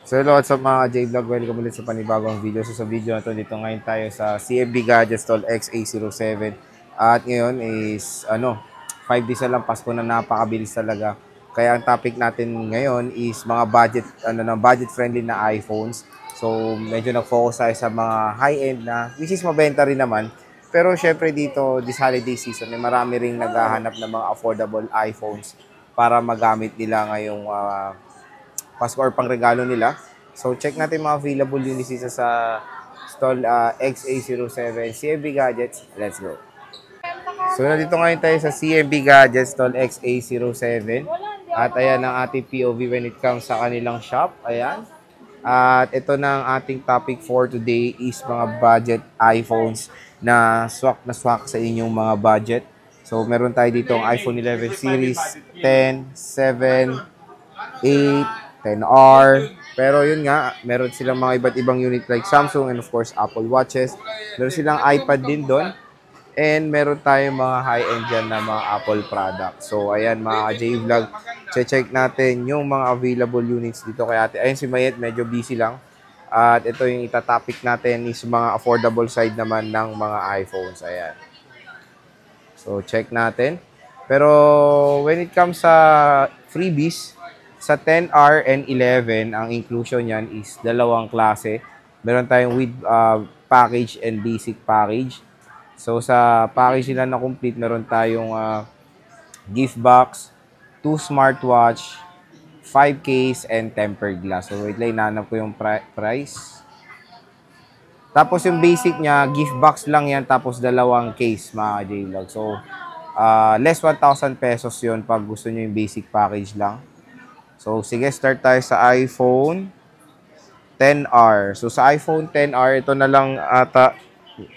So hello, what's up mga J-Vlog? Welcome ulit sa panibagong video. So sa video na to, dito ngayon tayo sa CFB Gadgets Tol XA07. At ngayon is 5 days na lang Pasko na, napakabilis talaga. Kaya ang topic natin ngayon is mga budget friendly na iPhones. So medyo nag-focus tayo sa mga high-end na, which is mabenta rin naman. Pero syempre dito, this holiday season, may marami ring naghahanap ng mga affordable iPhones para magamit nila ngayong Pasko or pangregalo nila. So, check natin mga available units dito sa stall XA07 CMB Gadgets. Let's go. So, nandito ngayon tayo sa CMB Gadgets stall XA07. At ayan ang ating POV when it comes sa kanilang shop. Ayan. At ito na ang ating topic for today is mga budget iPhones na swak sa inyong mga budget. So, meron tayo dito ang iPhone 11 series, 10, 7, 8, 10R. Pero yun nga, meron silang mga iba't ibang unit like Samsung and of course Apple Watches. Meron silang iPad din doon. And meron tayong mga high-end dyan na mga Apple products. So ayan mga J-Vlog, check natin yung mga available units dito kay ate. Ayun si Mayet, medyo busy lang. At ito yung itatopic natin is mga affordable side naman ng mga iPhones. Ayan. So check natin. Pero when it comes sa freebies, sa 10R and 11, ang inclusion niyan is dalawang klase. Meron tayong with package and basic package. So, sa package nila na complete, meron tayong gift box, 2 smartwatch, 5 case, and tempered glass. So, wait lang, nanap ko yung price. Tapos, yung basic niya, gift box lang yan, tapos dalawang case, mga J-Vlog. So, less 1,000 pesos yun pag gusto nyo yung basic package lang. So, sige, start tayo sa iPhone 10R. So, sa iPhone 10R, ito na lang ata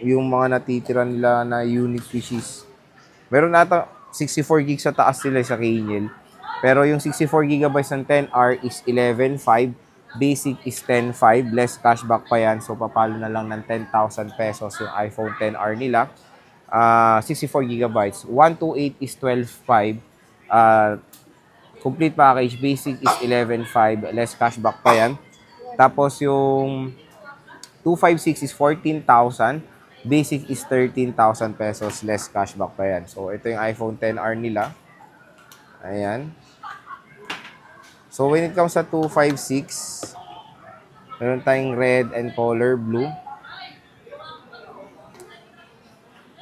yung mga natitira nila na unit which is meron ata 64 gigs sa taas sila sa Kaniel. Pero yung 64 gigabytes ng 10R is 11,500. Basic is 10,500. Less cashback pa yan. So, papalo na lang ng 10,000 pesos yung iPhone 10R nila. 64 gigabytes. 128 is 12,500. Complete package, basic is 11,500, less cashback pa yan. Tapos yung 256 is 14,000, basic is 13,000 pesos, less cashback pa yan. So, ito yung iPhone 10R nila. Ayan. So, when it comes sa 256, meron tayong red and color blue.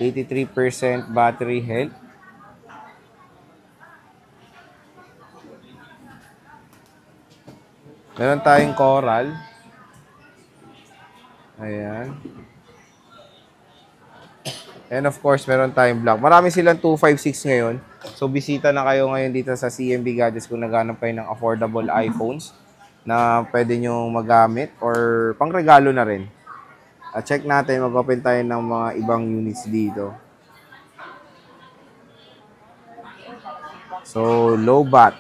83% battery health. Meron tayong coral. Ayan. And of course, meron tayong black. Marami silang 256 ngayon. So, bisita na kayo ngayon dito sa CMB Gadgets kung naghanap kayo ng affordable iPhones na pwede nyo magamit or pangregalo na rin. At check natin, mag-open tayo ng mga ibang units dito. So, low bat.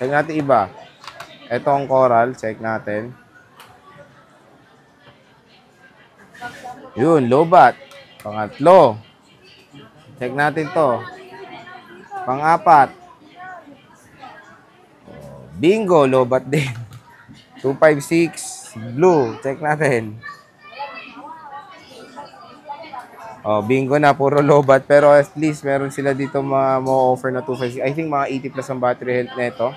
Check natin iba. Ito ang coral. Check natin. Yun, low bat. Pangatlo. Check natin to. Pang-apat. Bingo, low bat din. 256. Blue. Check natin. Oh, bingo na. Puro low bat. Pero at least meron sila dito mga offer na 256. I think mga 80 plus ang battery health neto.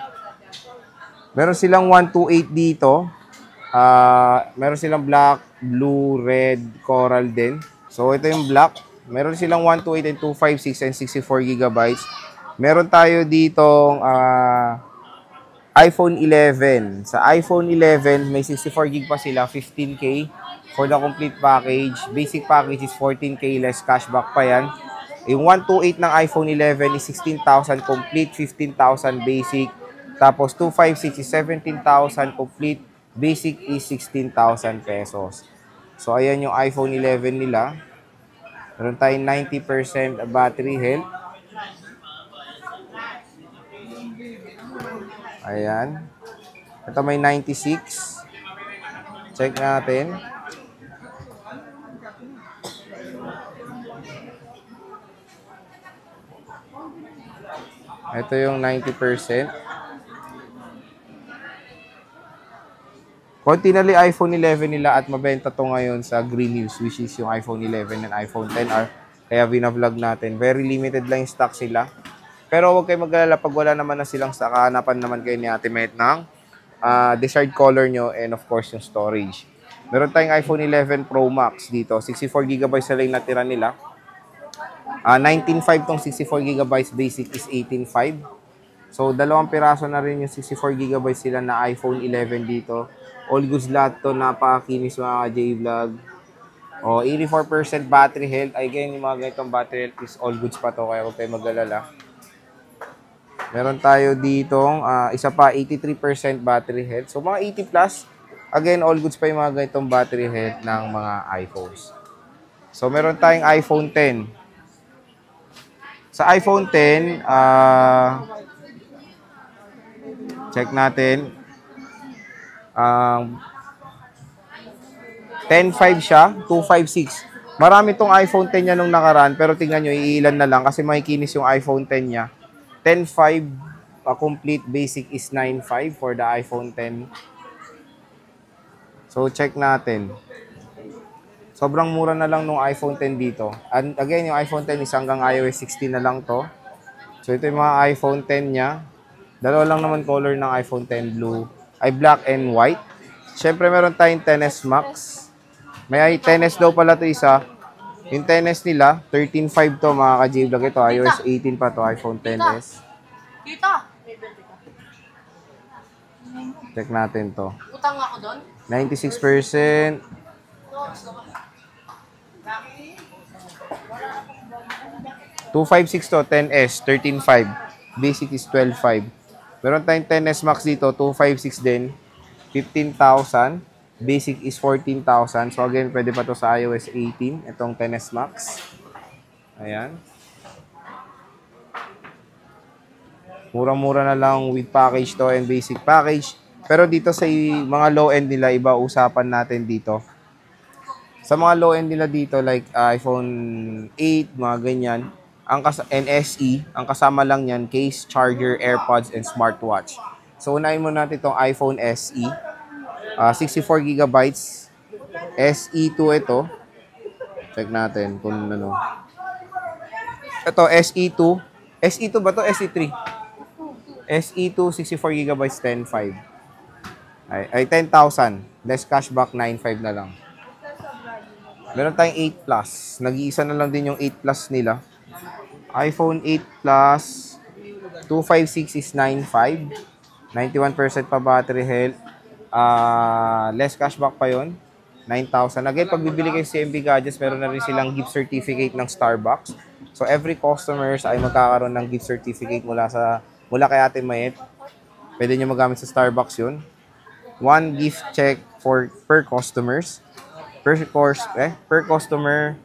Meron silang 128 dito. Meron silang black, blue, red, coral din. So, ito yung black. Meron silang 128 and 256 and 64 gigabytes. Meron tayo ditong iPhone 11. Sa iPhone 11, may 64 gig pa sila, 15K for the complete package. Basic package is 14K, less cashback pa yan. Yung 128 ng iPhone 11 is 16,000 complete, 15,000 basic. Tapos 256 is 17,000 complete, basic is 16,000 pesos. So, ayan yung iPhone 11 nila. Meron tayong 90% battery health. Ayan. Ito may 96. Check natin. Ito yung 90%. Konti na li iPhone 11 nila at mabenta to ngayon sa Green News, which is yung iPhone 11 and iPhone 10R. Kaya vlog natin. Very limited lang yung stock sila. Pero huwag kayo mag-alala pag wala naman na silang stock. Hanapan naman kayo ni Ate Met ng desired color nyo and of course yung storage. Meron tayong iPhone 11 Pro Max dito. 64GB sa lang natira nila. 19.5 tong 64GB, basic is 18.5. So, dalawang piraso na rin yung 64GB sila na iPhone 11 dito. All goods lahat to, napakakinis mga J-Vlog. O, 84% battery health. Again, yung mga ganitong battery health is all goods pa to, kaya huwag kayo mag-alala. Meron tayo ditong isa pa, 83% battery health. So, mga 80 plus. Again, all goods pa yung mga ganitong battery health ng mga iPhones. So, meron tayong iPhone 10. Sa iPhone 10, check natin. 10.5 siya, 256. Marami tong iPhone 10 niya nung nakaraan, pero tingnan nyo, iilan na lang kasi makikinis yung iPhone 10 niya. 10.5, complete basic is 9.5 for the iPhone 10. So, check natin. Sobrang mura na lang nung iPhone 10 dito. And again, yung iPhone 10 is hanggang iOS 16 na lang to. So, ito yung mga iPhone 10 niya. Dalawa lang naman color ng iPhone 10, blue. Ay, black and white. Siyempre, meron tayong 10s Max. May 10s daw pala ito isa. Yung 10s nila, 13.5 to mga ka-J-Vlog. Ito, iOS 18 pa to, iPhone 10s. Tita! Check natin to. Utang ako doon? 96%. 256 to, 10s, 13.5. Basic is 12.5. Meron tayong 10s Max dito, 256 din. 15,000. Basic is 14,000. So again, pwede pa to sa iOS 18. Itong 10s Max. Ayan. Murang-mura na lang with package to and basic package. Pero dito sa mga low end nila, iba usapan natin dito. Sa mga low end nila dito, like iPhone 8, mga ganyan, and SE, ang kasama lang yan, case, charger, AirPods, and smartwatch. So, unahin mo natin itong iPhone SE. 64GB. SE2 ito. Check natin kung ano. Ito, SE2. SE2 ba to? SE3? SE2, 64GB, 10.5. Ay 10,000. Less cashback, 9.5 na lang. Meron tayong 8 Plus. Nag-iisa na lang din yung 8 Plus nila. iPhone 8 Plus, 256 is 9.5. 91% pa battery health. Less cashback pa yon, 9,000. Again, pag bibili kayo sa CMB Gadgets, meron na rin silang gift certificate ng Starbucks. So, every customers ay magkakaroon ng gift certificate mula kay Ate Mayet. Pwede nyo magamit sa Starbucks yun. One gift check per customers. Per customer.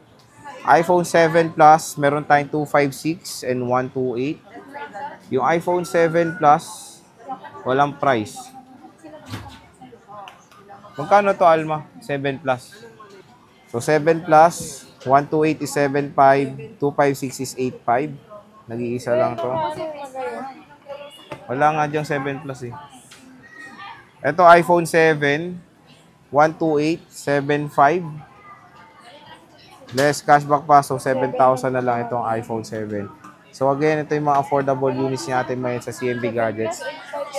iPhone 7 Plus, meron tayong 256 and 128. Yung iPhone 7 Plus, walang price. Magkano to, Alma? 7 Plus. So, 7 Plus, 128 is 7.5, 256 is 8.5. Nag-iisa lang to. Wala nga dyan 7 Plus eh. Ito, iPhone 7, 128, 7.5. Less cashback pa, so 7,000 na lang itong iPhone 7. So again, ito yung mga affordable units natin ngayon sa CMB Gadgets.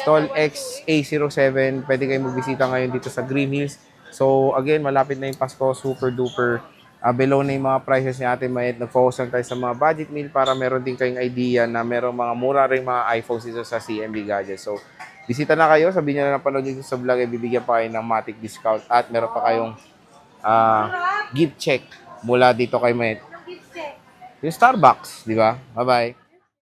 Stall XA07, pwede kayong magbisita ngayon dito sa Green Hills. So again, malapit na yung Pasko, super duper. Below na yung mga prices ni Ate Mayet. Nag-focus lang tayo sa mga budget meal para meron din kayong idea na merong mga mura rin mga iPhones dito sa CMB Gadgets. So bisita na kayo, sabihin nyo na napanood dito sa vlog, bibigyan pa kayo ng matic discount at meron pa kayong gift check mula dito kay Mayet. Yung Starbucks, di ba? Bye-bye.